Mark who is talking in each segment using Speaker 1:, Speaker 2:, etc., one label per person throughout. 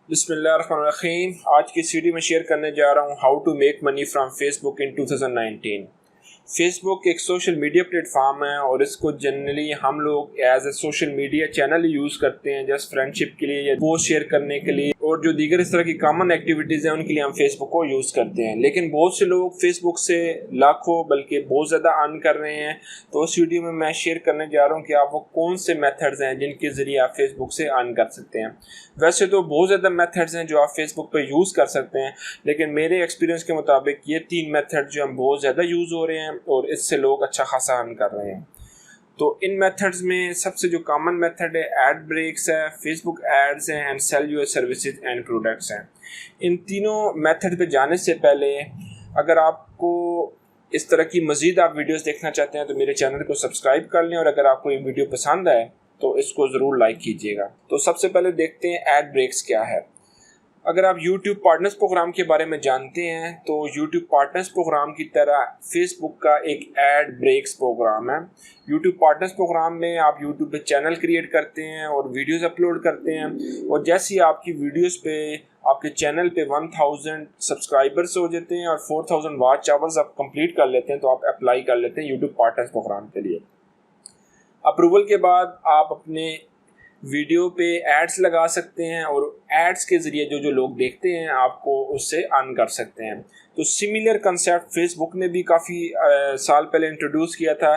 Speaker 1: बिस्मिल्लाहिर्रहमानिर्रहीम। आज की इस वीडियो में शेयर करने जा रहा हूँ how to make money from Facebook in 2019। Facebook एक सोशल मीडिया प्लेटफॉर्म है और इसको जनरली हम लोग as a social media channel use करते हैं, जस्ट फ्रेंडशिप के लिए या पोस्ट शेयर करने के लिए और जो दीगर इस तरह की कॉमन एक्टिविटीज़ हैं उनके लिए हम फेसबुक को यूज़ करते हैं। लेकिन बहुत से लोग फेसबुक से लाखों बल्कि बहुत ज़्यादा अर्न कर रहे हैं। तो इस वीडियो में मैं शेयर करने जा रहा हूँ कि आप वो कौन से मेथड्स हैं जिनके ज़रिए आप फेसबुक से अर्न कर सकते हैं। वैसे तो बहुत ज़्यादा मेथड्स हैं जो आप फेसबुक पर यूज़ कर सकते हैं, लेकिन मेरे एक्सपीरियंस के मुताबिक ये 3 मेथड जो हैं बहुत ज़्यादा यूज़ हो रहे हैं और इससे लोग अच्छा खासा अर्न कर रहे हैं। तो इन मेथड्स में सबसे जो कॉमन मेथड है एड ब्रेक्स है, फेसबुक एड्स हैं and sell your services and products हैं। इन तीनों मेथड पे जाने से पहले अगर आपको इस तरह की मज़ीद आप वीडियोस देखना चाहते हैं तो मेरे चैनल को सब्सक्राइब कर लें और अगर आपको ये वीडियो पसंद आए तो इसको ज़रूर लाइक कीजिएगा। तो सबसे पहले देखते हैं एड ब्रेक्स क्या है। अगर आप YouTube पार्टनर्स प्रोग्राम के बारे में जानते हैं तो YouTube पार्टनर्स प्रोग्राम की तरह फेसबुक का एक एड ब्रेक्स प्रोग्राम है। YouTube पार्टनर्स प्रोग्राम में आप YouTube पे चैनल क्रिएट करते हैं और वीडियोस अपलोड करते हैं और जैसे ही आपकी वीडियोस पे आपके चैनल पे 1000 सब्सक्राइबर्स हो जाते हैं और 4000 वॉच आवर्स आप कंप्लीट कर लेते हैं तो आप अप्लाई कर लेते हैं YouTube पार्टनर्स प्रोग्राम के लिए। अप्रूवल के बाद आप अपने वीडियो पे एड्स लगा सकते हैं और एड्स के ज़रिए जो जो लोग देखते हैं आपको उससे अर्न कर सकते हैं। तो सिमिलर कंसेप्ट फेसबुक ने भी काफ़ी साल पहले इंट्रोड्यूस किया था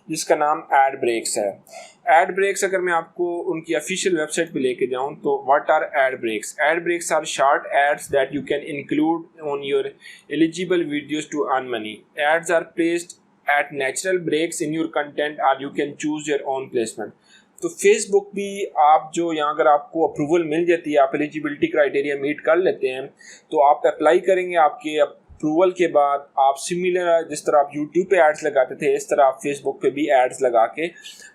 Speaker 1: जिसका नाम एड ब्रेक्स है। एड ब्रेक्स अगर मैं आपको उनकी ऑफिशियल वेबसाइट पे लेके जाऊं तो what are ad breaks? Ad breaks are short ads that you can include on your eligible videos to earn money. Ads are placed at natural breaks in your content और you can choose your own placement. तो Facebook भी आप जो यहाँ अगर आपको approval मिल जाती है, आप एलिजिबिलिटी क्राइटेरिया मीट कर लेते हैं तो आप अप्लाई करेंगे। आपके अप्रूवल के बाद आप सिमिलर जिस तरह आप यूट्यूब पे एड्स लगाते थे इस तरह आप फेसबुक पे भी एड्स लगा के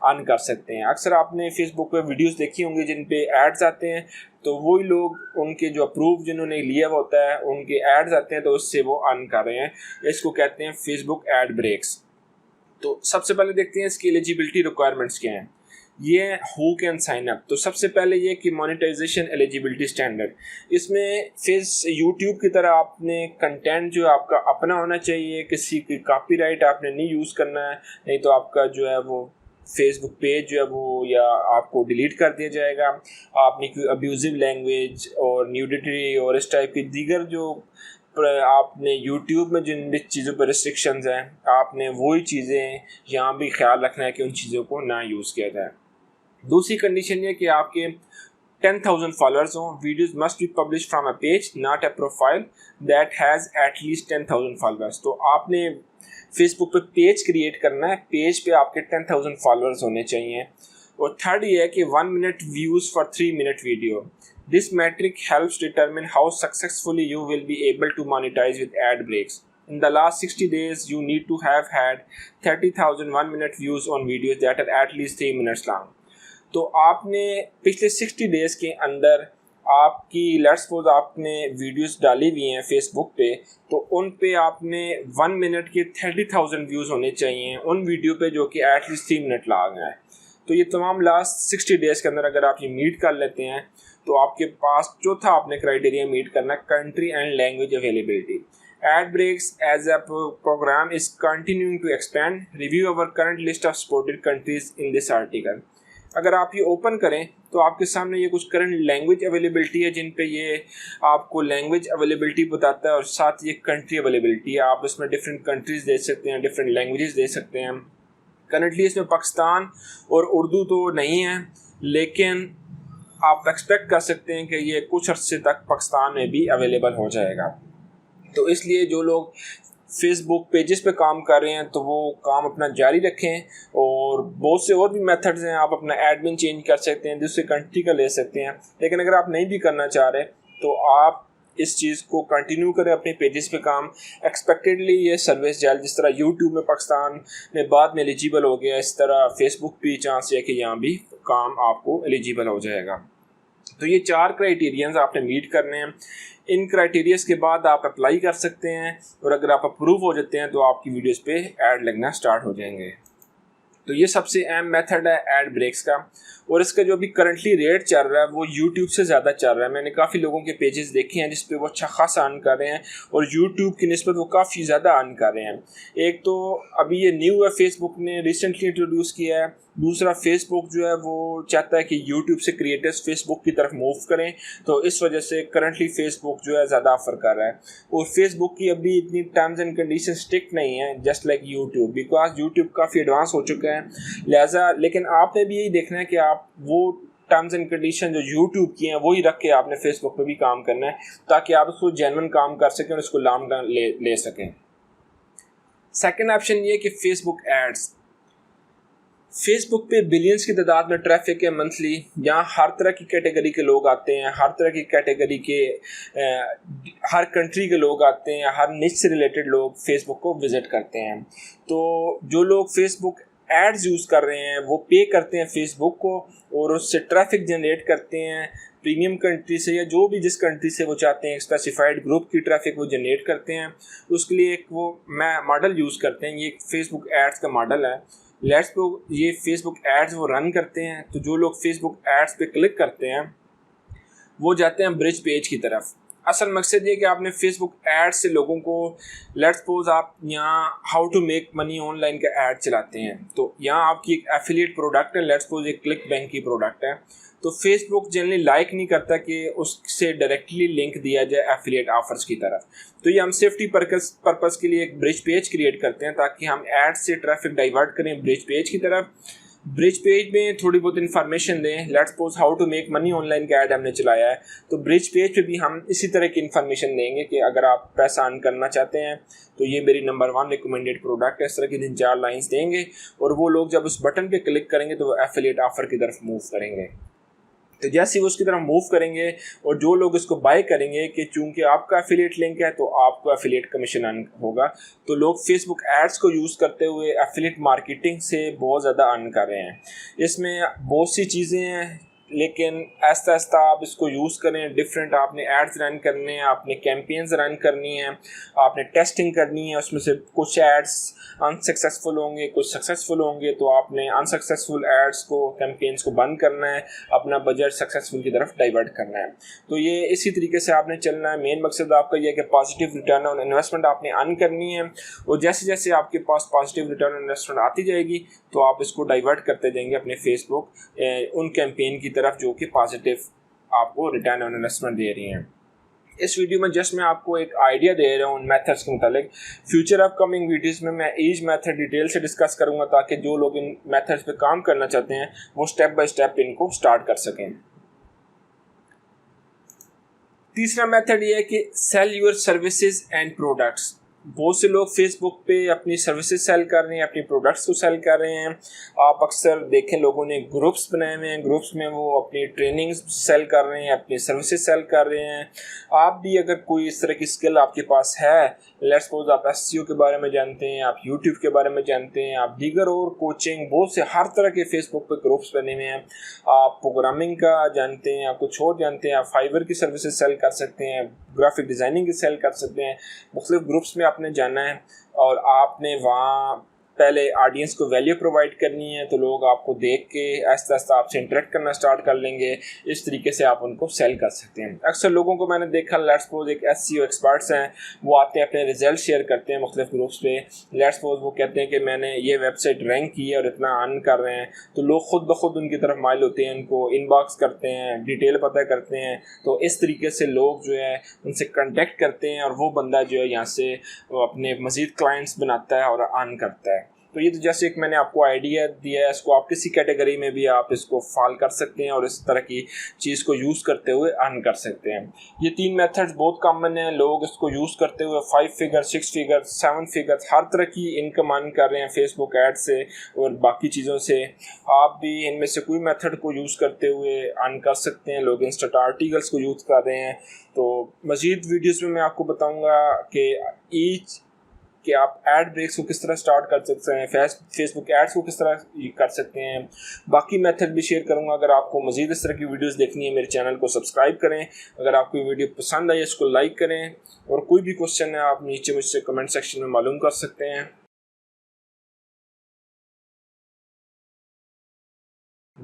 Speaker 1: अर्न कर सकते हैं। अक्सर आपने फेसबुक पे वीडियोस देखी होंगी जिन पे एड्स आते हैं तो वही लोग उनके जो अप्रूव जिन्होंने लिया होता है उनके एड्स आते हैं तो उससे वो अर्न कर रहे हैं। इसको कहते हैं फेसबुक एड ब्रेक्स। तो सबसे पहले देखते हैं इसकी एलिजिबिलिटी रिक्वायरमेंट्स क्या हैं। ये हु कैन साइन अप। तो सबसे पहले ये कि मोनेटाइजेशन एलिजिबिलिटी स्टैंडर्ड, इसमें फेस यूट्यूब की तरह आपने कंटेंट जो आपका अपना होना चाहिए, किसी की कॉपीराइट आपने नहीं यूज़ करना है, नहीं तो आपका जो है वो फेसबुक पेज जो है वो या आपको डिलीट कर दिया जाएगा। आपने कोई अब्यूजिव लैंग्वेज और न्यूडिटी और इस टाइप की दीगर जो आपने YouTube में जिन चीज़ों पर रिस्ट्रिक्शंस हैं आपने वही चीज़ें यहाँ भी ख्याल रखना है कि उन चीज़ों को ना यूज़ किया जाए। दूसरी कंडीशन ये कि आपके 10,000 फॉलोअर्स हों। Videos must be publish from a page not a profile that has at least 10,000 followers. तो आपने फेसबुक पे पेज क्रिएट करना है, पेज पे आपके 10,000 फॉलोअर्स होने चाहिए। और थर्ड ये है कि 1 minute views for 3 minute video. This metric helps determine how successfully you will be able to monetize with ad breaks. In the last 60 days, you need to have had 30,000 1-minute views on videos that are at least 3 minutes long. तो आपने पिछले 60 days के अंदर आपकी let's suppose आपने videos डाली हुई हैं फेसबुक पे तो उन पे आपने 1 मिनट के 30,000 व्यूज़ होने चाहिए उन वीडियो पे जो कि एटलीस्ट 3 मिनट लॉन्ग है। तो ये तमाम लास्ट 60 डेज़ के अंदर अगर आप ये मीट कर लेते हैं तो आपके पास चौथा आपने क्राइटेरिया मीट करना country and language availability. Ad breaks as a programme is continuing to expand. Review our current list of supported countries in this article. अगर आप ये ओपन करें तो आपके सामने ये कुछ करंट लैंग्वेज अवेलेबिलिटी है जिन पे ये आपको लैंग्वेज अवेलेबिलिटी बताता है और साथ ये कंट्री अवेलेबिलिटी है। आप इसमें डिफरेंट कंट्रीज़ दे सकते हैं, डिफरेंट लैंग्वेजेस दे सकते हैं। करंटली इसमें पाकिस्तान और उर्दू तो नहीं है, लेकिन आप एक्सपेक्ट कर सकते हैं कि ये कुछ अर्से तक पाकिस्तान में भी अवेलेबल हो जाएगा। तो इसलिए जो लोग फेसबुक पेजेस पे काम कर रहे हैं तो वो काम अपना जारी रखें। और बहुत से और भी मेथड्स हैं, आप अपना एडमिन चेंज कर सकते हैं, दूसरे कंट्री का ले सकते हैं। लेकिन अगर आप नहीं भी करना चाह रहे तो आप इस चीज़ को कंटिन्यू करें अपने पेजेस पे काम। एक्सपेक्टेडली ये सर्विस जल्द जिस तरह यूट्यूब में पाकिस्तान में बाद में एलिजिबल हो गया इस तरह फेसबुक भी चांस है कि यहाँ भी काम आपको एलिजिबल हो जाएगा। तो ये 4 क्राइटेरियाज आपने मीट करने हैं। इन क्राइटेरियाज के बाद आप अप्लाई कर सकते हैं और अगर आप अप्रूव हो जाते हैं तो आपकी वीडियोस पे ऐड लगना स्टार्ट हो जाएंगे। तो ये सबसे अहम मेथड है एड ब्रेक्स का। और इसका जो अभी करंटली रेट चल रहा है वो यूट्यूब से ज़्यादा चल रहा है। मैंने काफ़ी लोगों के पेजेस देखे हैं जिस पे वो अच्छा खासा अर्न कर रहे हैं और यूट्यूब की निस्बत वो काफ़ी ज़्यादा अर्न कर रहे हैं। एक तो अभी ये न्यू है, फेसबुक ने रिसेंटली इंट्रोड्यूस किया है। दूसरा, फेसबुक जो है वो चाहता है कि यूट्यूब से क्रिएटर्स फेसबुक की तरफ मूव करें, तो इस वजह से करंटली फेसबुक जो है ज़्यादा ऑफर कर रहा है। और फेसबुक की अभी इतनी टर्म्स एंड कंडीशन स्ट्रिक्ट नहीं है just like YouTube, because YouTube काफ़ी एडवांस हो चुका है लिहाजा। लेकिन आपने भी यही देखना है कि आप वो टर्म्स एंड कंडीशन जो यूट्यूब की हैं वही रख के आपने फेसबुक पे भी काम करना है, ताकि आप उसको जेन्युइन काम कर सकें और इसको लॉन्ग ले सकें। सेकेंड ऑप्शन ये कि फेसबुक एड्स। फेसबुक पे बिलियंस की तादाद में ट्रैफिक है मंथली। यहाँ हर तरह की कैटेगरी के लोग आते हैं, हर तरह की कैटेगरी के हर कंट्री के लोग आते हैं, हर निच से रिलेटेड लोग फेसबुक को विज़िट करते हैं। तो जो लोग फेसबुक एड्स यूज़ कर रहे हैं वो पे करते हैं फेसबुक को और उससे ट्रैफिक जनरेट करते हैं प्रीमियम कंट्री से, या जो भी जिस कंट्री से वो चाहते हैं स्पेसिफाइड ग्रुप की ट्रैफिक वो जनरेट करते हैं। उसके लिए एक वो मॉडल यूज़ करते हैं, ये फेसबुक एड्स का मॉडल है। लेट्स को ये फेसबुक एड्स वो रन करते हैं, तो जो लोग फेसबुक एड्स पे क्लिक करते हैं वो जाते हैं ब्रिज पेज की तरफ। असल मकसद ये कि आपने फेसबुक एड से लोगों को, लेट्स सपोज आप यहाँ how to make money online का एड चलाते हैं, तो यहाँ आपकी एक एफिलिएट प्रोडक्ट है, लेट्स सपोज एक क्लिक बैंक की प्रोडक्ट है, तो फेसबुक जनरली लाइक नहीं करता कि उससे डायरेक्टली लिंक दिया जाए एफिलिएट ऑफर्स की तरफ। तो ये हम सेफ्टी पर्पस के लिए एक ब्रिज पेज क्रिएट करते हैं ताकि हम एड से ट्रैफिक डाइवर्ट करें ब्रिज पेज की तरफ। ब्रिज पेज में थोड़ी बहुत इन्फॉर्मेशन दें, let's suppose how to make money online का ऐड हमने चलाया है, तो ब्रिज पेज पे भी हम इसी तरह की इन्फॉर्मेशन देंगे कि अगर आप पैसा अर्न करना चाहते हैं तो ये मेरी नंबर 1 रिकमेंडेड प्रोडक्ट है। इस तरह की 3-4 लाइंस देंगे और वो लोग जब उस बटन पे क्लिक करेंगे तो वो एफिलिएट ऑफर की तरफ मूव करेंगे। तो जैसे ही वो उसकी तरफ मूव करेंगे और जो लोग इसको बाय करेंगे कि चूंकि आपका एफिलिएट लिंक है तो आपको एफिलिएट कमीशन अर्न होगा, तो लोग फेसबुक एड्स को यूज़ करते हुए एफिलिएट मार्केटिंग से बहुत ज़्यादा अर्न कर रहे हैं। इसमें बहुत सी चीज़ें हैं, लेकिन आहिस्ता आहिस्ता आप इसको यूज़ करें। डिफरेंट आपने एड्स रन करने हैं, आपने कैंपेन्स रन करनी है, आपने टेस्टिंग करनी है। उसमें से कुछ एड्स अनसक्सेसफुल होंगे, कुछ सक्सेसफुल होंगे, तो आपने अनसक्सेसफुल एड्स को, कैंपेन्स को बंद करना है, अपना बजट सक्सेसफुल की तरफ डाइवर्ट करना है। तो ये इसी तरीके से आपने चलना है। मेन मकसद आपका यह है कि पॉजिटिव रिटर्न ऑन इन्वेस्टमेंट आपने अर्न करनी है, और जैसे जैसे आपके पास पॉजिटिव रिटर्न ऑन इन्वेस्टमेंट आती जाएगी तो आप इसको डाइवर्ट करते जाएंगे अपने फेसबुक उन कैंपेन की तरफ जो कि पॉजिटिव आपको रिटर्न ऑन इन्वेस्टमेंट दे रही हैं। इस वीडियो में जस्ट मैं आपको एक आइडिया दे रहा हूँ उन मेथड्स के मुतालिक। फ्यूचर अपकमिंग वीडियोस में मैं ईच मेथड डिटेल से डिस्कस करूँगा ताकि जो लोग इन मेथड्स पे काम करना चाहते हैं वो स्टेप बाय स्टेप इनको स्टार्ट कर सकें। तीसरा मेथड ये है कि sell your services and products. बहुत से लोग फेसबुक पे अपनी सर्विसेज सेल कर रहे हैं, अपनी प्रोडक्ट्स को सेल कर रहे हैं। आप अक्सर देखें लोगों ने ग्रुप्स बनाए हुए हैं, ग्रुप्स में वो अपनी ट्रेनिंग्स सेल कर रहे हैं, अपनी सर्विसेज सेल कर रहे हैं। आप भी अगर कोई इस तरह की स्किल आपके पास है, लेट्स सपोज आप एसईओ के बारे में जानते हैं, आप यूट्यूब के बारे में जानते हैं, आप दीगर और कोचिंग बहुत से हर तरह के फेसबुक पे ग्रुप्स बने हुए हैं, आप प्रोग्रामिंग का जानते हैं, आप कुछ और जानते हैं, आप फाइवर की सर्विसेज सेल कर सकते हैं, ग्राफिक डिज़ाइनिंग की सेल कर सकते हैं। मुख्तलिफ ग्रुप्स में आपने जाना है और आपने वहाँ पहले ऑडियंस को वैल्यू प्रोवाइड करनी है, तो लोग आपको देख के आहिस्ता आहिस्ता आपसे इंटरेक्ट करना स्टार्ट कर लेंगे। इस तरीके से आप उनको सेल कर सकते हैं। अक्सर लोगों को मैंने देखा, लेट्स सपोज एक एसईओ एक्सपर्ट्स हैं, वो आते हैं अपने रिजल्ट शेयर करते हैं मुख्तलिफ ग्रुप्स पे। लेट्स सपोज वो कहते हैं कि मैंने ये वेबसाइट रैंक की है और इतना अर्न कर रहे हैं, तो लोग खुद ब खुद उनकी तरफ माइल होते हैं, उनको इनबॉक्स करते हैं, डिटेल पता करते हैं। तो इस तरीके से लोग जो है उनसे कॉन्टेक्ट करते हैं और वो बंदा जो है यहाँ से अपने मज़ीद क्लाइंट्स बनाता है और अर्न करता है। तो ये तो जैसे एक मैंने आपको आइडिया दिया है, इसको आप किसी कैटेगरी में भी आप इसको फॉल कर सकते हैं और इस तरह की चीज़ को यूज़ करते हुए अर्न कर सकते हैं। ये 3 मेथड्स बहुत कॉमन हैं, लोग इसको यूज़ करते हुए 5 फिगर, 6 फिगर, 7 फिगर हर तरह की इनकम अर्न कर रहे हैं फेसबुक ऐड से और बाकी चीज़ों से। आप भी इनमें से कोई मेथड को यूज़ करते हुए अर्न कर सकते हैं। लोग इंस्टेंट आर्टिकल्स को यूज़ कर रहे हैं। तो मज़ीद वीडियोज़ में मैं आपको बताऊँगा कि आप एड ब्रेक्स को किस तरह स्टार्ट कर सकते हैं, फेसबुक एड्स को किस तरह कर सकते हैं। बाकी मेथड भी शेयर करूंगा। अगर आपको मज़ीद इस तरह की वीडियोस देखनी है, मेरे चैनल को सब्सक्राइब करें। अगर आपको वीडियो पसंद आई इसको लाइक करें, और कोई भी क्वेश्चन है आप नीचे मुझसे कमेंट सेक्शन में मालूम कर सकते हैं।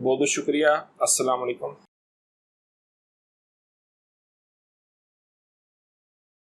Speaker 1: बहुत बहुत शुक्रिया। अस्सलाम वालेकुम।